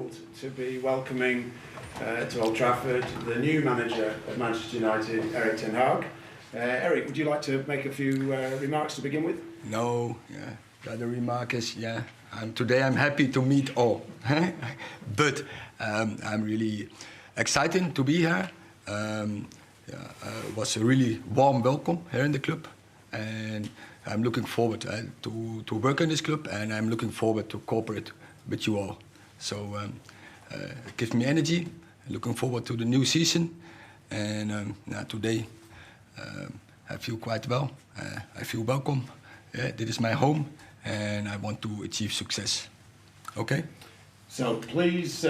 thrilled to be welcoming to Old Trafford the new manager of Manchester United, Erik ten Hag. Erik, would you like to make a few remarks to begin with? No, yeah. The other remark is, today I'm happy to meet all. But I'm really excited to be here. It was a really warm welcome here in the club. And I'm looking forward to work in this club, and I'm looking forward to cooperate with you all. So it gives me energy. Looking forward to the new season. And today I feel quite well. I feel welcome. This is my home, and I want to achieve success. Okay? So please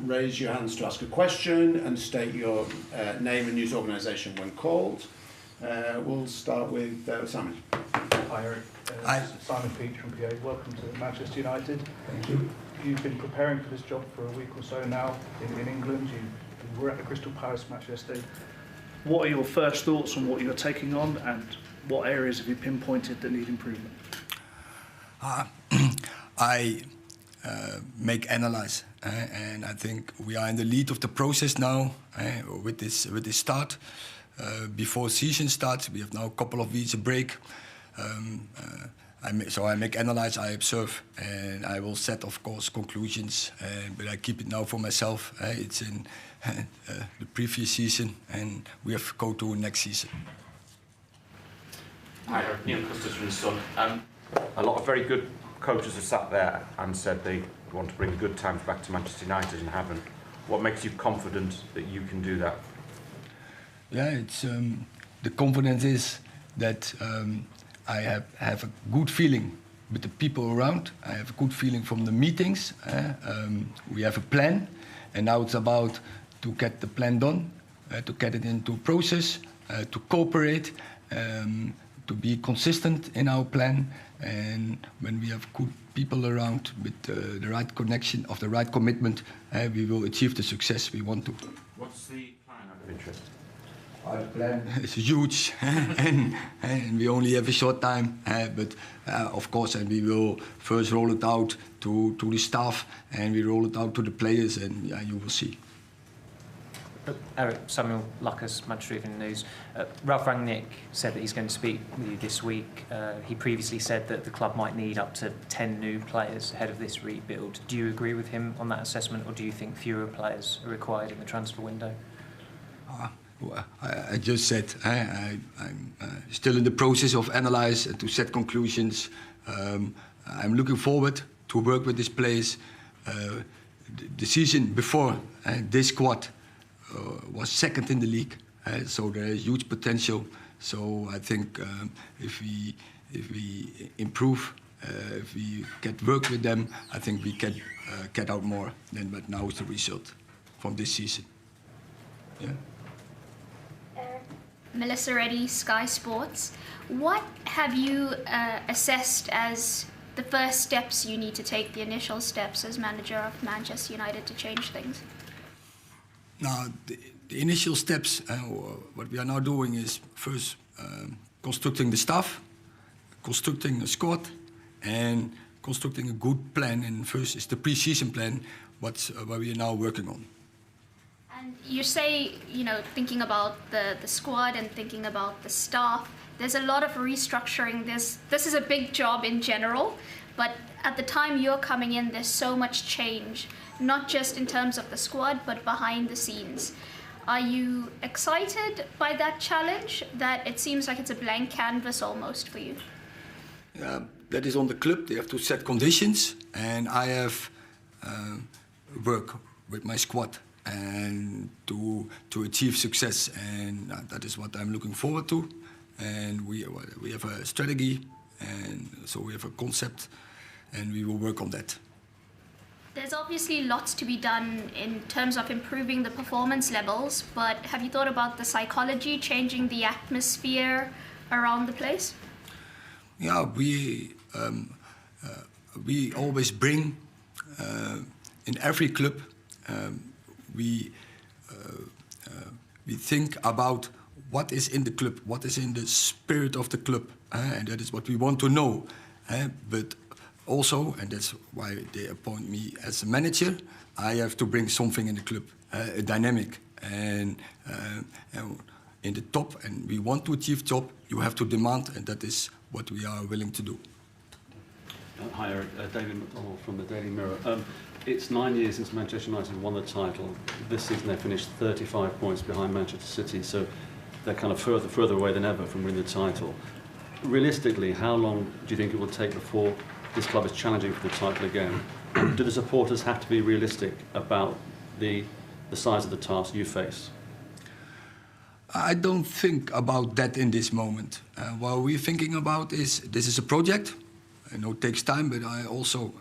raise your hands to ask a question and state your name and news organisation when called. We'll start with Simon. Hi Erik, Hi. Simon Peach from PA. Welcome to Manchester United. Thank you. You've been preparing for this job for a week or so now in England. You were at the Crystal Palace match yesterday. What are your first thoughts on what you're taking on, and what areas have you pinpointed that need improvement? I make analyze, and I think we are in the lead of the process now with this start. Before season starts, we have now a couple of weeks of break. I make analyze, I observe, and I will set, of course, conclusions. But I keep it now for myself. It's in the previous season, and we have to go to next season. Hi, Neil Custis from The Sun. A lot of very good coaches have sat there and said they want to bring good times back to Manchester United and haven't. What makes you confident that you can do that? Yeah, it's the confidence is that I have a good feeling with the people around. I have a good feeling from the meetings. We have a plan, and now it's about to get the plan done, to get it into process, to cooperate, to be consistent in our plan. And when we have good people around with the right connection, of the right commitment, we will achieve the success we want to. What's the plan out of interest? Our plan is huge, and we only have a short time. But of course, and we will first roll it out to the staff, and we roll it out to the players, and you will see. Erik, Samuel Lucas, Manchester Evening News. Ralf Rangnick said that he's going to speak with you this week. He previously said that the club might need up to 10 new players ahead of this rebuild. Do you agree with him on that assessment, or do you think fewer players are required in the transfer window? Well, I just said I'm still in the process of analyze and to set conclusions. I'm looking forward to work with these players. The season before, this squad was second in the league, so there is huge potential. So I think if we improve, if we get work with them, I think we can get out more than what now is the result from this season. Yeah. Melissa Reddy, Sky Sports. What have you assessed as the first steps you need to take, the initial steps as manager of Manchester United to change things? Now, the initial steps, what we are now doing is first constructing the staff, constructing a squad, and constructing a good plan. And first is the pre-season plan, what we are now working on. And you say, thinking about the squad and thinking about the staff, there's a lot of restructuring. This is a big job in general, but at the time you're coming in, there's so much change, not just in terms of the squad, but behind the scenes. Are you excited by that challenge, that it seems like it's a blank canvas almost for you? That is on the club. They have to set conditions, and I have work with my squad and to achieve success, and that is what I'm looking forward to. And we have a strategy, and so we have a concept, and we will work on that. There's obviously lots to be done in terms of improving the performance levels, but have you thought about the psychology, changing the atmosphere around the place? Yeah, we always bring in every club. We think about what is in the club, what is in the spirit of the club, and that is what we want to know. But also, and that's why they appoint me as a manager, I have to bring something in the club, a dynamic. And in the top, and we want to achieve top, you have to demand, and that is what we are willing to do. Hi, Eric. David McDonald from the Daily Mirror. It's 9 years since Manchester United won the title. This season they finished 35 points behind Manchester City, so they're kind of further away than ever from winning the title. Realistically, how long do you think it will take before this club is challenging for the title again? And do the supporters have to be realistic about the size of the task you face? I don't think about that in this moment. What we're thinking about is this is a project. I know it takes time, but I also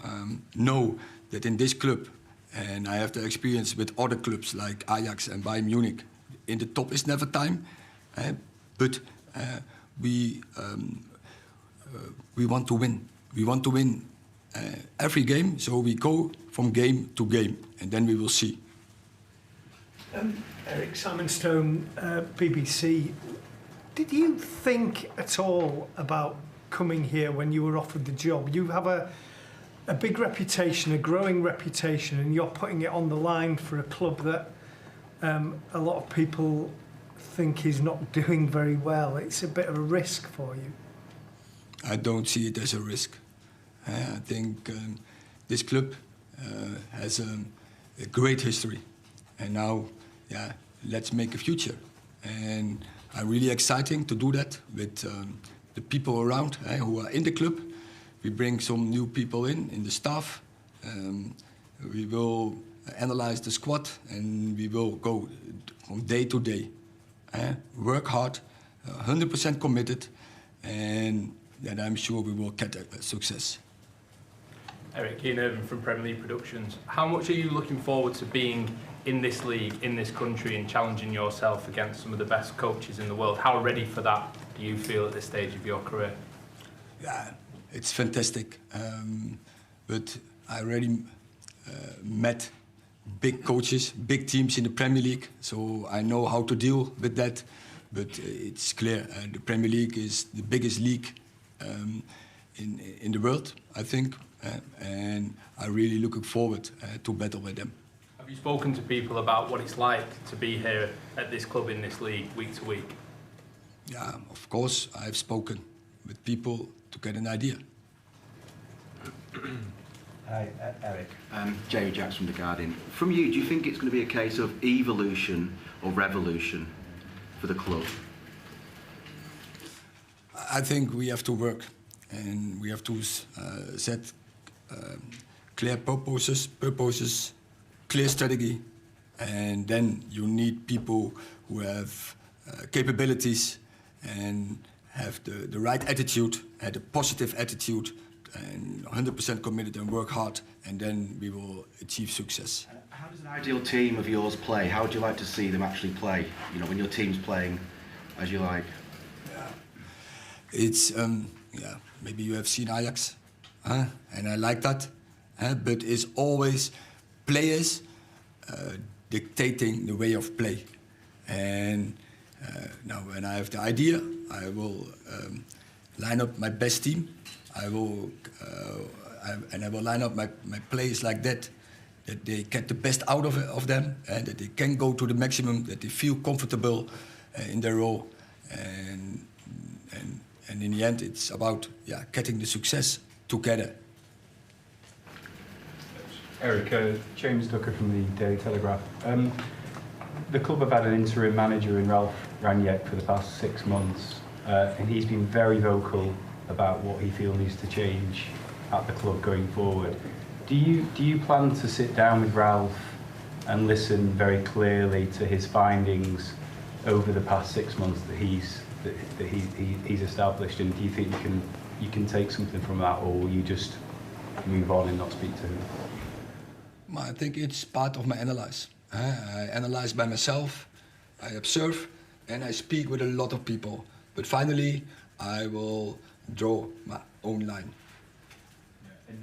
know that in this club, and I have the experience with other clubs like Ajax and Bayern Munich, in the top is never time, but we want to win. We want to win every game, so we go from game to game, and then we will see. Eric, Simon Stone, BBC. Did you think at all about coming here when you were offered the job? You have a big reputation, a growing reputation, and you're putting it on the line for a club that a lot of people think is not doing very well. It's a bit of a risk for you. I don't see it as a risk. I think this club has a great history, and now, yeah, let's make a future. And I'm really exciting to do that with the people around who are in the club. We bring some new people in the staff. We will analyze the squad, and we will go from day to day. Work hard, 100% committed, and then I'm sure we will get a success. Eric, Ian Irvin from Premier League Productions. How much are you looking forward to being in this league, in this country, and challenging yourself against some of the best coaches in the world? How ready for that do you feel at this stage of your career? Yeah, it's fantastic. But I already met big coaches, big teams in the Premier League, so I know how to deal with that. But it's clear the Premier League is the biggest league in the world, I think, and I'm really looking forward to battle with them. Have you spoken to people about what it's like to be here at this club in this league week to week? Yeah, of course, I've spoken with people to get an idea. Hi, Eric. Jamie Jacks from The Guardian. From you, do you think it's going to be a case of evolution or revolution for the club? I think we have to work, and we have to set clear purposes, clear strategy, and then you need people who have capabilities and have the right attitude, had a positive attitude, and 100% committed and work hard, and then we will achieve success. How does an ideal team of yours play? How would you like to see them actually play? You know, when your team's playing as you like. Yeah. It's yeah. Maybe you have seen Ajax, and I like that. But it's always players dictating the way of play. And now, when I have the idea, I will line up my best team. I will line up my players like that they get the best out of them, and that they can go to the maximum, that they feel comfortable in their role, and in the end, it's about getting the success together. Eric, James Ducker from the Daily Telegraph. The club have had an interim manager in Ralf Rangnick for the past 6 months, and he's been very vocal about what he feels needs to change at the club going forward. Do you plan to sit down with Ralf and listen very clearly to his findings over the past 6 months that he's established, and do you think you can take something from that, or will you just move on and not speak to him? I think it's part of my analysis. I analyze by myself, I observe, and I speak with a lot of people. But finally, I will draw my own line. And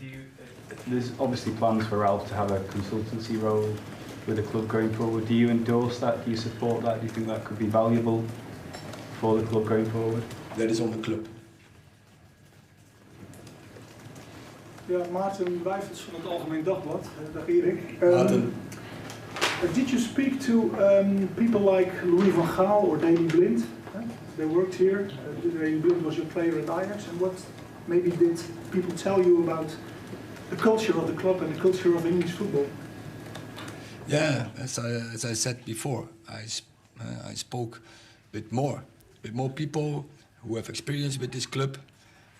there's obviously plans for Ralf to have a consultancy role with the club going forward. Do you endorse that? Do you support that? Do you think that could be valuable for the club going forward? That is on the club. Ja, Maarten Wijfels van het Algemeen Dagblad. Dag Erik. Maarten. Did you speak to people like Louis van Gaal or Daley Blind? They worked here. Daley Blind was your player at Ajax. And what maybe did people tell you about the culture of the club and the culture of English football? Yeah, as I said before, I spoke with more people who have experience with this club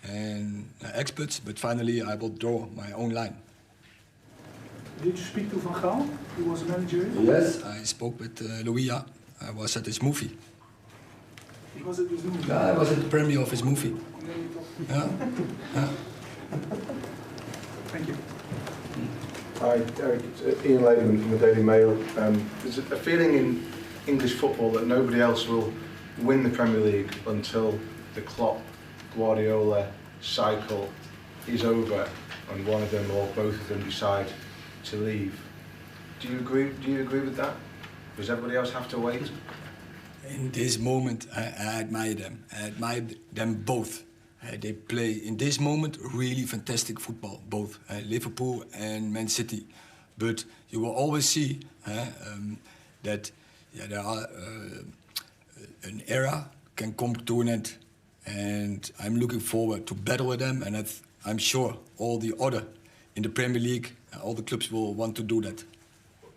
and experts, but finally I will draw my own line. Did you speak to Van Gaal? He was a manager here? Yes, I spoke with Louis. I was at his movie. He was at his movie? Yeah, I was at the premiere of his movie. Yeah. Yeah. Thank you. Hi, Eric. It's Ian Laderman from the Daily Mail. There's a feeling in English football that nobody else will win the Premier League until the Klopp, Guardiola cycle is over and one of them or both of them decide to leave. Do you agree with that? Does everybody else have to wait? In this moment, I admire them. I admire them both. They play in this moment really fantastic football, both Liverpool and Man City. But you will always see that there are an era can come to an end, and I'm looking forward to battle with them. And I'm sure all the other in the Premier League, all the clubs will want to do that.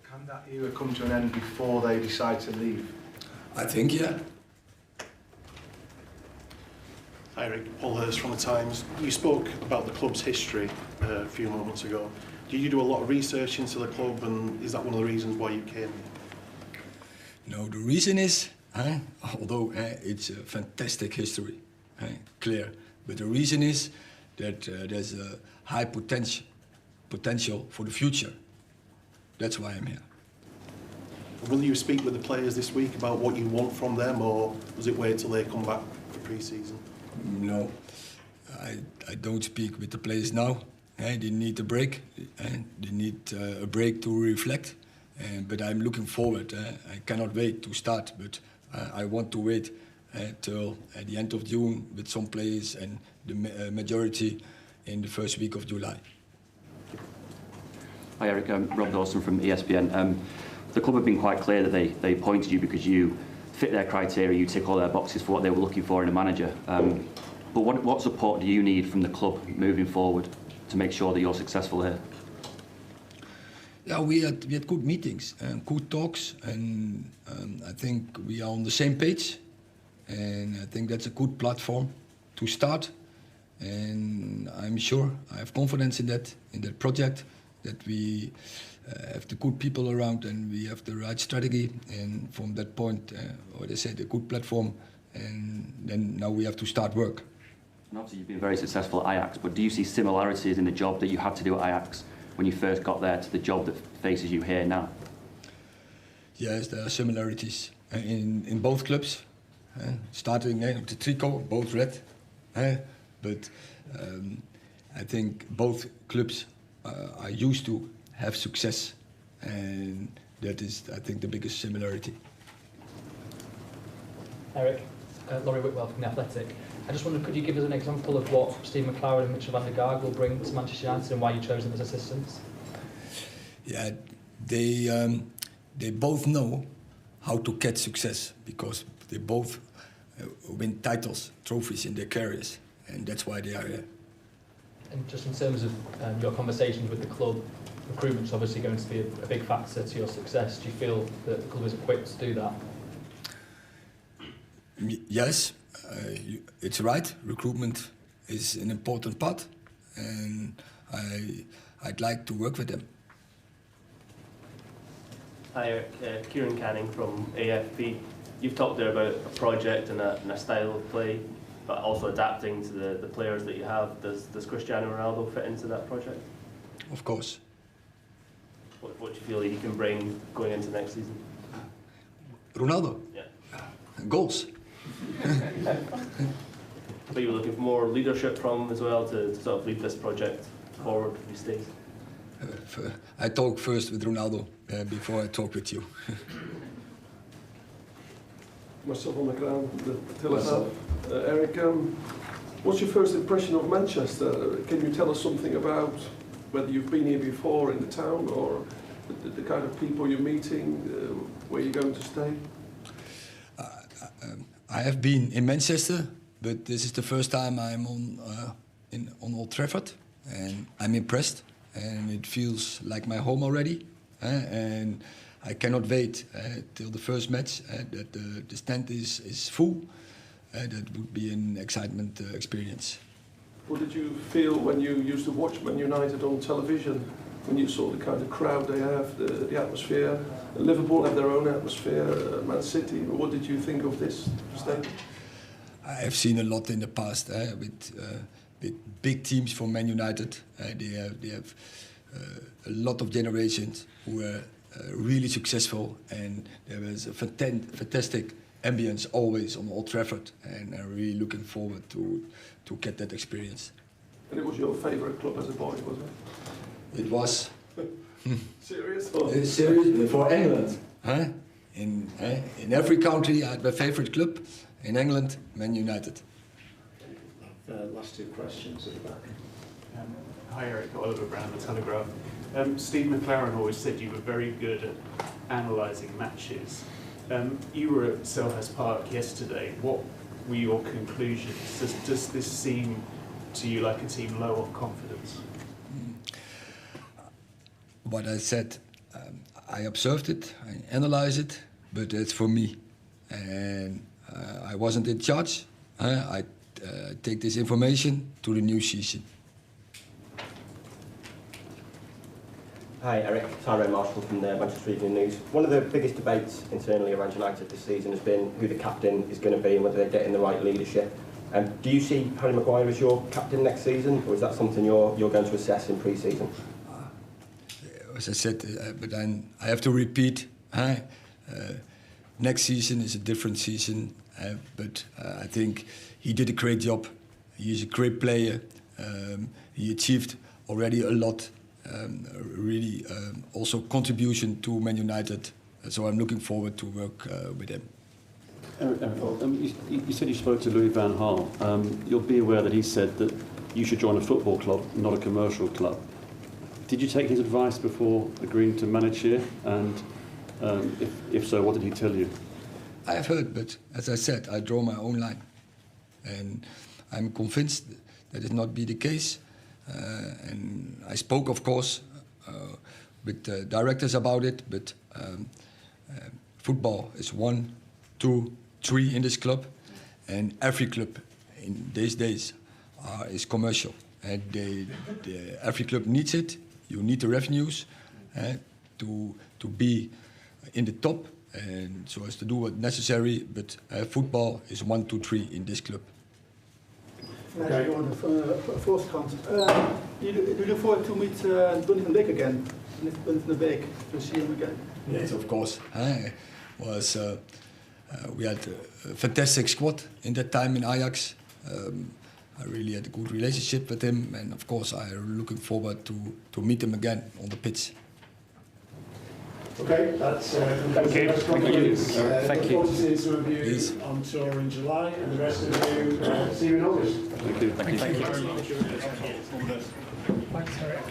Can that era come to an end before they decide to leave? I think, yeah. Hi Eric, Paul Hurst from The Times. You spoke about the club's history a few moments ago. Do you do a lot of research into the club, and is that one of the reasons why you came here? No, the reason is, although it's a fantastic history, clear, but the reason is that there's a high potential for the future. That's why I'm here. Will you speak with the players this week about what you want from them, or does it wait till they come back for pre-season? No, I don't speak with the players now. They need a break. They need a break to reflect. But I'm looking forward. I cannot wait to start, but I want to wait till at the end of June with some players and the majority in the first week of July. Hi Eric, Rob Dawson from ESPN. The club have been quite clear that they appointed you because you fit their criteria, you tick all their boxes for what they were looking for in a manager. But what support do you need from the club moving forward to make sure that you're successful here? Yeah, we had good meetings and good talks, and I think we are on the same page. And I think that's a good platform to start. And I'm sure, I have confidence in that project, that we have the good people around and we have the right strategy. And from that point, what I said, a good platform, and then now we have to start work. And obviously you've been very successful at Ajax, but do you see similarities in the job that you had to do at Ajax when you first got there to the job that faces you here now? Yes, there are similarities in both clubs. Starting with the tricot, both red. But I think both clubs are used to have success, and that is, I think, the biggest similarity. Eric, Laurie Whitwell from The Athletic. I just wondered, could you give us an example of what Steve McLaren and Mitchell van der Gaag will bring to Manchester United and why you chose them as assistants? Yeah, they both know how to get success because they both win titles, trophies in their careers, and that's why they are here. And just in terms of your conversations with the club, recruitment's obviously going to be a big factor to your success. Do you feel that the club is equipped to do that? Yes, it's right. Recruitment is an important part, and I'd like to work with them. Hi, Eric. Kieran Canning from AFP. You've talked there about a project and a style of play, but also adapting to the players that you have. Does Cristiano Ronaldo fit into that project? Of course. What do you feel he can bring going into next season? Ronaldo? Yeah. Goals. But you were looking for more leadership from him as well to sort of lead this project forward if he stays? I talk first with Ronaldo before I talk with you. Marcel van der Kraan, The Telegraph. Eric, What's your first impression of Manchester? Can you tell us something about whether you've been here before in the town, or the kind of people you're meeting, where you're going to stay? I have been in Manchester, but this is the first time I'm on Old Trafford, and I'm impressed, and it feels like my home already. And I cannot wait till the first match that the stand is full. That would be an excitement experience. What did you feel when you used to watch Man United on television, when you saw the kind of crowd they have, the atmosphere? Liverpool have their own atmosphere, Man City. What did you think of this stadium? I have seen a lot in the past with big teams from Man United. They have a lot of generations who were really successful, and there was a fantastic ambience always on Old Trafford, and I'm really looking forward to get that experience. And it was your favourite club as a boy, was it? It was. Serious? Serious for England. In every country I had my favourite club. In England, Man United. Last two questions at the back. Hi Eric, Oliver Brown, The Telegraph. Steve McLaren always said you were very good at analysing matches. You were at Selhurst Park yesterday. What were your conclusions? Does this seem to you like a team low on confidence? What I said, I observed it, I analysed it, but it's for me. And I wasn't in charge. I take this information to the new season. Hi Eric, Tyrone Marshall from the Manchester Evening News. One of the biggest debates internally around United this season has been who the captain is going to be and whether they're getting the right leadership. Do you see Harry Maguire as your captain next season, or is that something you're going to assess in pre-season? As I said, but I have to repeat, next season is a different season, but I think he did a great job. He is a great player. He achieved already a lot, really also contribution to Man United. So I'm looking forward to work with him. You said you spoke to Louis van Gaal. You'll be aware that he said that you should join a football club, not a commercial club. Did you take his advice before agreeing to manage here? And if so, what did he tell you? I have heard, but as I said, I draw my own line. And I'm convinced that it not be the case. And I spoke, of course, with directors about it, but football is 1, 2, 3 in this club. And every club in these days is commercial. And every club needs it. You need the revenues to be in the top, and so as to do what's necessary. But football is 1, 2, 3 in this club. Okay. On the fourth kant. You look forward to meet Donny van Beek again. Donny van Beek, to see him again. Yes, of course. We had a fantastic squad in that time in Ajax. I really had a good relationship with him, and of course I'm looking forward to meet him again on the pitch. Okay, that's thank you. Thank you. Look forward to seeing some of you on tour in July, and the rest of you see you in August. Thank you. Thank you. Thanks, Eric.